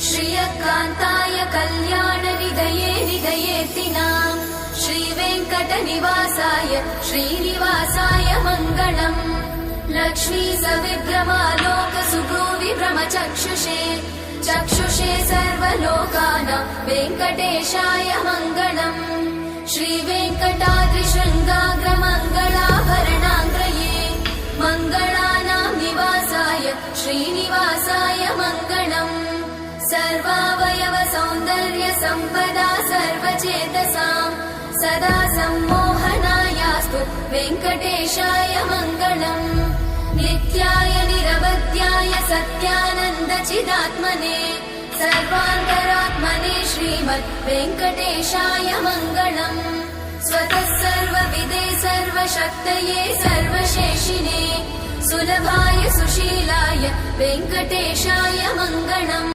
श्रियकान्ताय कल्याणनिधये निधयेतिनाम् श्रीवेङ्कटनिवासाय श्रीनिवासाय मङ्गलम्। लक्ष्मी सविभ्रमालोकसुभ्रूविभ्रमचक्षुषे चक्षुषे सर्वलोकानां वेङ्कटेशाय मङ्गलम्। श्रीवेङ्कटाद्रिशृङ्गाग्रमङ्गलाभरणाङ्ग्रये मङ्गलानां निवासाय श्रीनिवासाय मङ्गलम्। सर्वावयव सौन्दर्य सम्पदा सर्वचेतसां सदा सम्मोहनायास्तु वेङ्कटेशाय मङ्गलम्। नित्याय निरवध्याय सत्यानन्दचिदात्मने सर्वान्तरात्मने श्रीमद् वेङ्कटेशाय मङ्गलम्। स्वतः सर्वविदे सर्वशक्तये सर्वशेषिने सुलभाय सुशीलाय वेङ्कटेशाय मङ्गलम्।